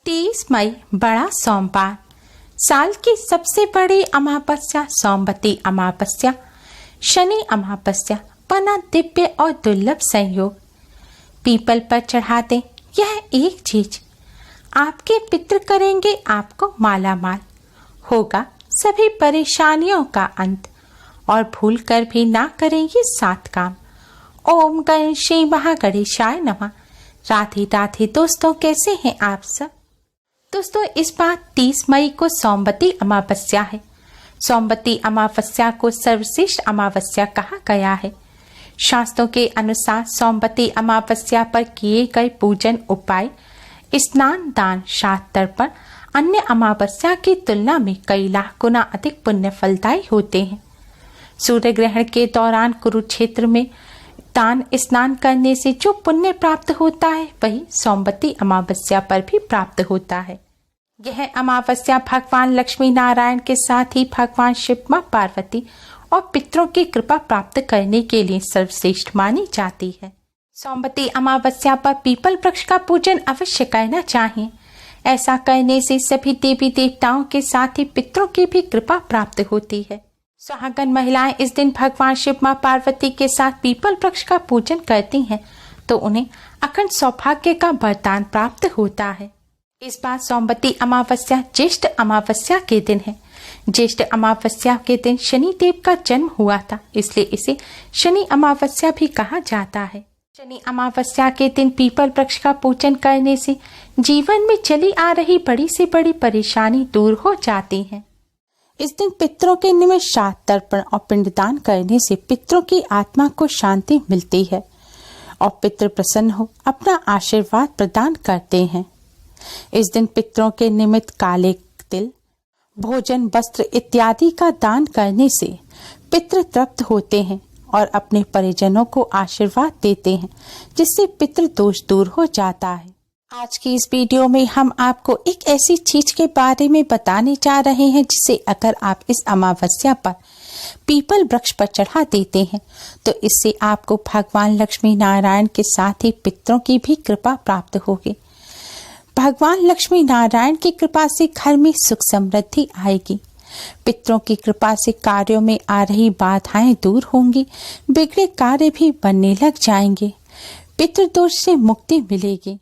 30 मई बड़ा सोमवार। साल की सबसे बड़ी अमावस्या सोमवती अमावस्या, शनि अमावस्या, बना दिव्य और दुर्लभ संयोग। पीपल पर चढ़ा दें यह एक चीज, आपके पितृ करेंगे आपको माला माल। होगा सभी परेशानियों का अंत, और भूल कर भी ना करें ये 7 काम। ओम गणेश महागणेशाय नमः। राधे राधे दोस्तों, कैसे हैं आप सब। दोस्तों, इस बार 30 मई को सोमवती अमावस्या है। सोमवती अमावस्या को सर्वश्रेष्ठ अमावस्या कहा गया है। शास्त्रों के अनुसार सोमवती अमावस्या पर किए गए पूजन उपाय, स्नान, दान, श्राद्ध, तर्पण अन्य अमावस्या की तुलना में कई लाख गुना अधिक पुण्य फलदायी होते हैं। सूर्य ग्रहण के दौरान कुरुक्षेत्र में दान स्नान करने से जो पुण्य प्राप्त होता है वही सोमवती अमावस्या पर भी प्राप्त होता है। यह अमावस्या भगवान लक्ष्मी नारायण के साथ ही भगवान शिव, मां पार्वती और पितरों की कृपा प्राप्त करने के लिए सर्वश्रेष्ठ मानी जाती है। सोमवती अमावस्या पर पीपल वृक्ष का पूजन अवश्य करना चाहिए। ऐसा करने से सभी देवी देवताओं के साथ ही पितरों की भी कृपा प्राप्त होती है। सुहागन महिलाएं इस दिन भगवान शिव, मां पार्वती के साथ पीपल वृक्ष का पूजन करती हैं तो उन्हें अखंड सौभाग्य का वरदान प्राप्त होता है। इस बार सोमवती अमावस्या ज्येष्ठ अमावस्या के दिन है। ज्येष्ठ अमावस्या के दिन शनि देव का जन्म हुआ था, इसलिए इसे शनि अमावस्या भी कहा जाता है। शनि अमावस्या के दिन पीपल वृक्ष का पूजन करने से जीवन में चली आ रही बड़ी से बड़ी परेशानी दूर हो जाती है। इस दिन पितरों के निमित्त श्राद्ध, तर्पण और पिंडदान करने से पितरों की आत्मा को शांति मिलती है और पितृ प्रसन्न हो अपना आशीर्वाद प्रदान करते हैं। इस दिन पितरों के निमित्त काले तिल, भोजन, वस्त्र इत्यादि का दान करने से पितृ तृप्त होते हैं और अपने परिजनों को आशीर्वाद देते हैं, जिससे पितृ दोष दूर हो जाता है। आज की इस वीडियो में हम आपको एक ऐसी चीज के बारे में बताने जा रहे हैं जिसे अगर आप इस अमावस्या पर पीपल वृक्ष पर चढ़ा देते हैं तो इससे आपको भगवान लक्ष्मी नारायण के साथ ही पितरों की भी कृपा प्राप्त होगी। भगवान लक्ष्मी नारायण की कृपा से घर में सुख समृद्धि आएगी। पितरों की कृपा से कार्यों में आ रही बाधाएं दूर होंगी, बिगड़े कार्य भी बनने लग जाएंगे, पितृदोष से मुक्ति मिलेगी।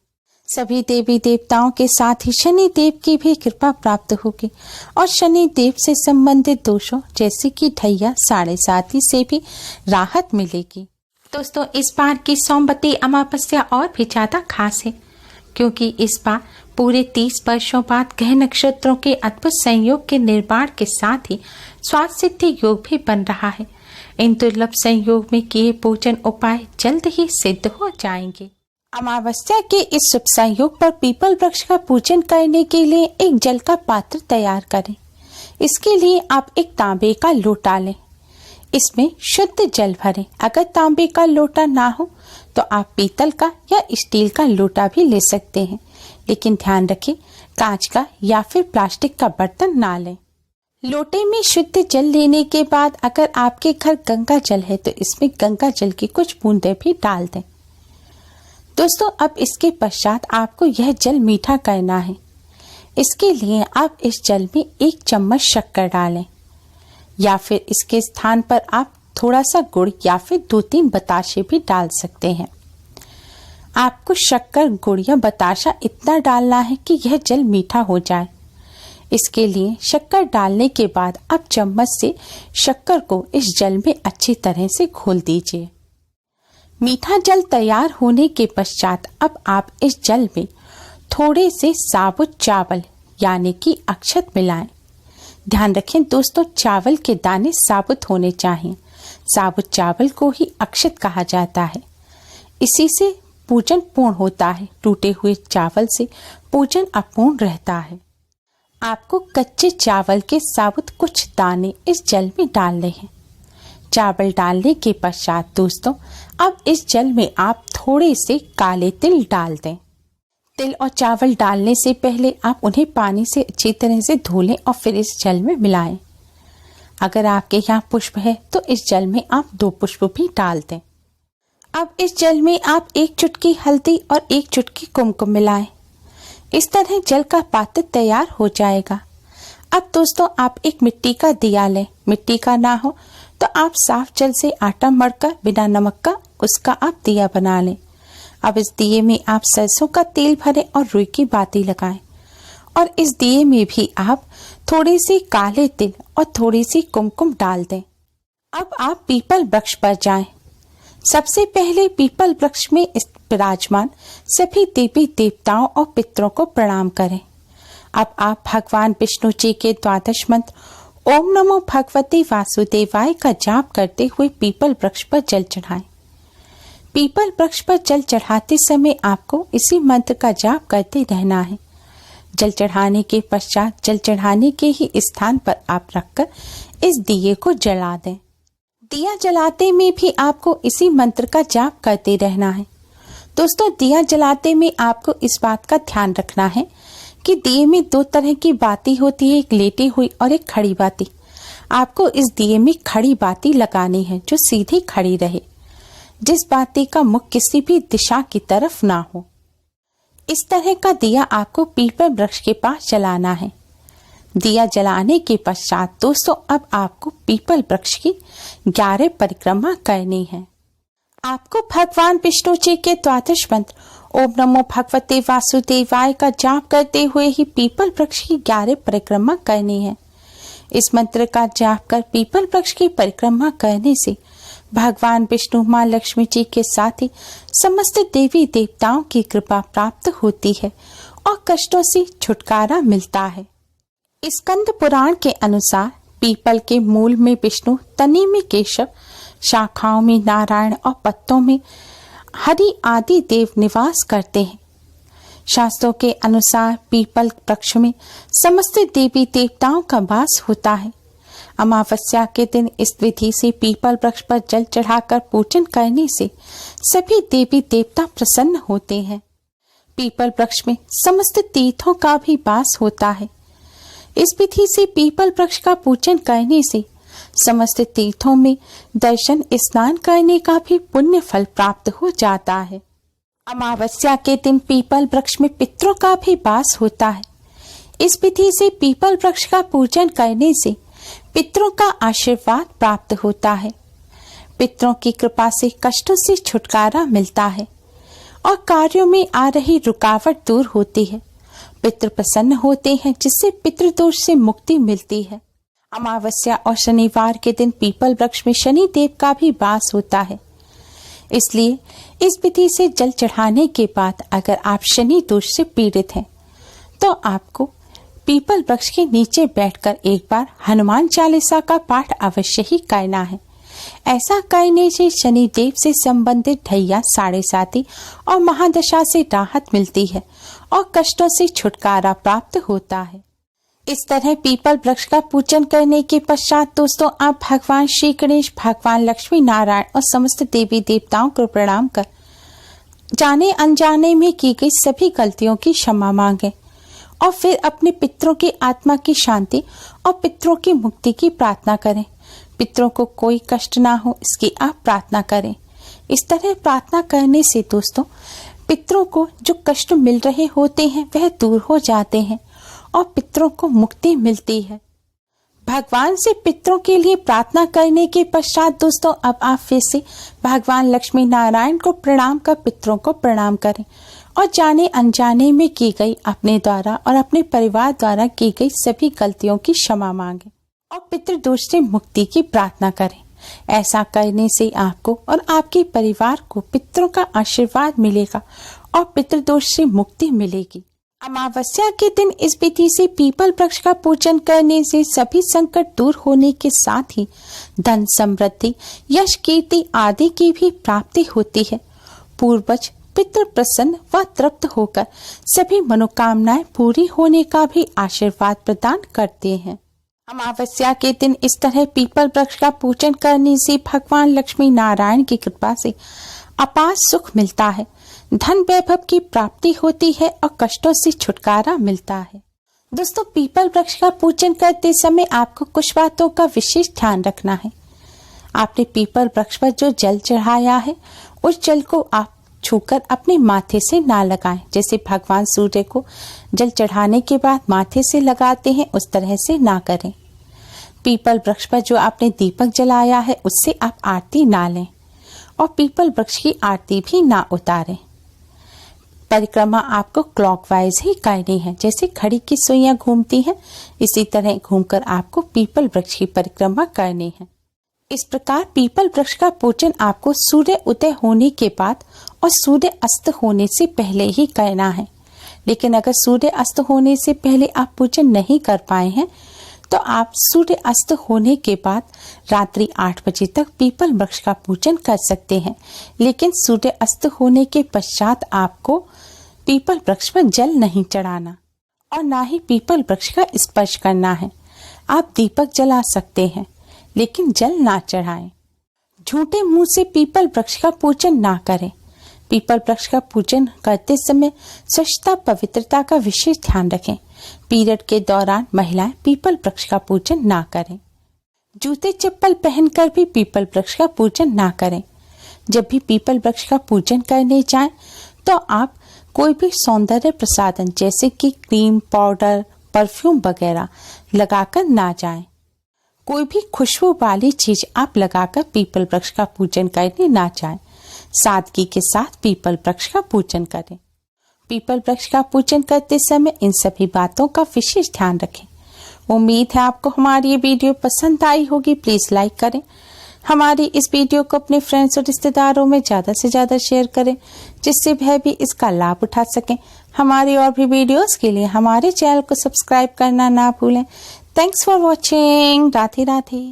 सभी देवी देवताओं के साथ ही शनि देव की भी कृपा प्राप्त होगी और शनि देव से संबंधित दोषों जैसे कि ढैया, 7.5 से भी राहत मिलेगी। दोस्तों, इस बार की सोमवती अमावस्या और भी ज्यादा खास है क्योंकि इस बार पूरे 30 वर्षों बाद ग्रह नक्षत्रों के अद्भुत संयोग के निर्माण के साथ ही स्वास्थ्य सिद्धि योग भी बन रहा है। इन दुर्लभ संयोग में किए पूजन उपाय जल्द ही सिद्ध हो जाएंगे। अमावस्या के इस शुभ संयोग पर पीपल वृक्ष का पूजन करने के लिए एक जल का पात्र तैयार करें। इसके लिए आप एक तांबे का लोटा लें, इसमें शुद्ध जल भरें। अगर तांबे का लोटा ना हो तो आप पीतल का या स्टील का लोटा भी ले सकते हैं, लेकिन ध्यान रखें कांच का या फिर प्लास्टिक का बर्तन ना लें। लोटे में शुद्ध जल लेने के बाद अगर आपके घर गंगा जल है तो इसमें गंगा जल की कुछ बूंदें भी डाल दें। दोस्तों, अब इसके पश्चात आपको यह जल मीठा करना है। इसके लिए आप इस जल में 1 चम्मच शक्कर डालें या फिर इसके स्थान पर आप थोड़ा सा गुड़ या फिर 2-3 बताशे भी डाल सकते हैं। आपको शक्कर, गुड़ या बताशा इतना डालना है कि यह जल मीठा हो जाए। इसके लिए शक्कर डालने के बाद आप चम्मच से शक्कर को इस जल में अच्छी तरह से घोल दीजिए। मीठा जल तैयार होने के पश्चात अब आप इस जल में थोड़े से साबुत चावल यानी कि अक्षत मिलाएं। ध्यान रखें दोस्तों, चावल के दाने साबुत होने चाहिए। साबुत चावल को ही अक्षत कहा जाता है। इसी से पूजन पूर्ण होता है। टूटे हुए चावल से पूजन अपूर्ण रहता है। आपको कच्चे चावल के साबुत कुछ दाने इस जल में डालने हैं। चावल डालने के पश्चात दोस्तों, अब इस जल में आप थोड़े से काले तिल डाल दें। तिल और चावल डालने से पहले आप उन्हें पानी से अच्छी तरह से धो लें और फिर इस जल में मिलाएं। अगर आपके यहाँ पुष्प है तो इस जल में आप 2 पुष्प भी डाल दें। अब इस जल में आप 1 चुटकी हल्दी और 1 चुटकी कुमकुम मिलाएं। इस तरह जल का पात्र तैयार हो जाएगा। अब दोस्तों आप एक मिट्टी का दिया लें। मिट्टी का ना हो तो आप साफ जल से आटा मढ़कर बिना नमक का उसका आप दिया बना लें। अब इस दिए में आप सरसों का तेल भरें और रुई की बाती लगाएं और इस दिए में भी आप थोड़ी सी काले तिल और थोड़ी सी कुमकुम डाल दें। अब आप पीपल वृक्ष पर जाएं। सबसे पहले पीपल वृक्ष में विराजमान सभी देवी देवताओं और पितरों को प्रणाम करें। अब आप भगवान विष्णु जी के द्वादश मंत्र ओम नमो भगवते वासुदेवाय का जाप करते हुए पीपल वृक्ष पर जल चढ़ाएं। पीपल वृक्ष पर जल चढ़ाते समय आपको इसी मंत्र का जाप करते रहना है। जल चढ़ाने के पश्चात जल चढ़ाने के ही स्थान पर आप रखकर इस दिए को जला दें। दिया जलाते में भी आपको इसी मंत्र का जाप करते रहना है। दोस्तों दिया जलाते में आपको इस बात का ध्यान रखना है कि दिए में दो तरह की बाती होती है, एक लेटी हुई और एक खड़ी बाती। आपको इस दिए में खड़ी बाती लगानी है जो सीधी खड़ी रहे, जिस बाती का मुख किसी भी दिशा की तरफ ना हो। इस तरह का दिया आपको पीपल वृक्ष के पास जलाना है। दिया जलाने के पश्चात दोस्तों अब आपको पीपल वृक्ष की 11 परिक्रमा करनी है। आपको भगवान विष्णु जी के द्वादश मंत्र ओम नमो भगवते वासुदेवाय का जाप करते हुए ही पीपल वृक्ष की 11 परिक्रमा करनी है। इस मंत्र का जाप कर पीपल वृक्ष की परिक्रमा करने से भगवान विष्णु माँ लक्ष्मी जी के साथ ही समस्त देवी देवताओं की कृपा प्राप्त होती है और कष्टों से छुटकारा मिलता है। स्कंद पुराण के अनुसार पीपल के मूल में विष्णु, तने में केशव, शाखाओं में नारायण और पत्तों में हरि आदि देव निवास करते हैं। शास्त्रों के अनुसार पीपल वृक्ष में समस्त देवी देवताओं का वास होता है। अमावस्या के दिन इस विधि से पीपल वृक्ष पर जल चढ़ाकर पूजन करने से सभी देवी देवता प्रसन्न होते हैं। पीपल वृक्ष में समस्त तीर्थों का भी वास होता है। इस विधि से पीपल वृक्ष का पूजन करने से समस्त तीर्थों में दर्शन स्नान करने का भी पुण्य फल प्राप्त हो जाता है। अमावस्या के दिन पीपल वृक्ष में पितरों का भी वास होता है। इस विधि से पीपल वृक्ष का पूजन करने से पितरों का आशीर्वाद प्राप्त होता है। पितरों की कृपा से कष्टों से छुटकारा मिलता है और कार्यों में आ रही रुकावट दूर होती है। पितृ प्रसन्न होते हैं जिससे पितृदोष से मुक्ति मिलती है। अमावस्या और शनिवार के दिन पीपल वृक्ष में शनि देव का भी वास होता है। इसलिए इस विधि से जल चढ़ाने के बाद अगर आप शनि दोष से पीड़ित हैं तो आपको पीपल वृक्ष के नीचे बैठकर एक बार हनुमान चालीसा का पाठ अवश्य ही करना है। ऐसा करने से शनि देव से संबंधित ढैया, साढ़े साती और महादशा से राहत मिलती है और कष्टों से छुटकारा प्राप्त होता है। इस तरह पीपल वृक्ष का पूजन करने के पश्चात दोस्तों आप भगवान श्री गणेश, भगवान लक्ष्मी नारायण और समस्त देवी देवताओं को प्रणाम कर जाने अनजाने में की गई सभी गलतियों की क्षमा मांगे और फिर अपने पितरों की आत्मा की शांति और पितरों की मुक्ति की प्रार्थना करें। पितरों को कोई कष्ट ना हो इसकी आप प्रार्थना करें। इस तरह प्रार्थना करने से दोस्तों पितरों को जो कष्ट मिल रहे होते हैं वह दूर हो जाते हैं और पितरों को मुक्ति मिलती है। भगवान से पितरों के लिए प्रार्थना करने के पश्चात दोस्तों अब आप फिर से भगवान लक्ष्मी नारायण को प्रणाम कर पितरों को प्रणाम करें और जाने अनजाने में की गई अपने द्वारा और अपने परिवार द्वारा की गई सभी गलतियों की क्षमा मांगे और पितृदोष से मुक्ति की प्रार्थना करें। ऐसा करने से आपको और आपके परिवार को पितरों का आशीर्वाद मिलेगा और पितृदोष से मुक्ति मिलेगी। अमावस्या के दिन इस विधि से पीपल वृक्ष का पूजन करने से सभी संकट दूर होने के साथ ही धन, समृद्धि, यश, कीर्ति आदि की भी प्राप्ति होती है। पूर्वज पितृ प्रसन्न व तृप्त होकर सभी मनोकामनाएं पूरी होने का भी आशीर्वाद प्रदान करते हैं। अमावस्या के दिन इस तरह पीपल वृक्ष का पूजन करने से भगवान लक्ष्मी नारायण की कृपा से अपार सुख मिलता है, धन वैभव की प्राप्ति होती है और कष्टों से छुटकारा मिलता है। दोस्तों पीपल वृक्ष का पूजन करते समय आपको कुछ बातों का विशेष ध्यान रखना है। आपने पीपल वृक्ष पर जो जल चढ़ाया है उस जल को आप छूकर अपने माथे से ना लगाएं। जैसे भगवान सूर्य को जल चढ़ाने के बाद माथे से लगाते हैं, उस तरह से ना करें। पीपल वृक्ष पर जो आपने दीपक जलाया है उससे आप आरती ना लें और पीपल वृक्ष की आरती भी ना उतारें। परिक्रमा आपको क्लॉकवाइज ही करनी है। जैसे घड़ी की सुइयां घूमती हैं, इसी तरह घूमकर आपको पीपल वृक्ष की परिक्रमा करनी है। इस प्रकार पीपल वृक्ष का पूजन आपको सूर्य उदय होने के बाद और सूर्य अस्त होने से पहले ही करना है। लेकिन अगर सूर्य अस्त होने से पहले आप पूजन नहीं कर पाए हैं तो आप सूर्य अस्त होने के बाद रात्रि 8 बजे तक पीपल वृक्ष का पूजन कर सकते हैं। लेकिन सूर्य अस्त होने के पश्चात आपको पीपल वृक्ष पर जल नहीं चढ़ाना और ना ही पीपल वृक्ष का स्पर्श करना है। आप दीपक जला सकते हैं लेकिन जल ना चढ़ाएं। झूठे मुंह से पीपल वृक्ष का पूजन ना करें। पीपल वृक्ष का पूजन करते समय स्वच्छता पवित्रता का विशेष ध्यान रखें। पीरियड के दौरान महिलाएं पीपल वृक्ष का पूजन ना करें। जूते चप्पल पहनकर भी पीपल वृक्ष का पूजन ना करें। जब भी पीपल वृक्ष का पूजन करने जाएं तो आप कोई भी सौंदर्य प्रसाधन जैसे कि क्रीम, पाउडर, परफ्यूम वगैरह लगाकर ना जाएं। कोई भी खुशबू वाली चीज आप लगाकर पीपल वृक्ष का पूजन करने ना जाएं। सादगी के साथ पीपल वृक्ष का पूजन करें। पीपल वृक्ष का पूजन करते समय इन सभी बातों का विशेष ध्यान रखें। उम्मीद है आपको हमारी ये वीडियो पसंद आई होगी। प्लीज लाइक करें। हमारी इस वीडियो को अपने फ्रेंड्स और रिश्तेदारों में ज़्यादा से ज़्यादा शेयर करें जिससे वह भी इसका लाभ उठा सकें। हमारी और भी वीडियोस के लिए हमारे चैनल को सब्सक्राइब करना ना भूलें। Thanks for watching. Radhe Radhe.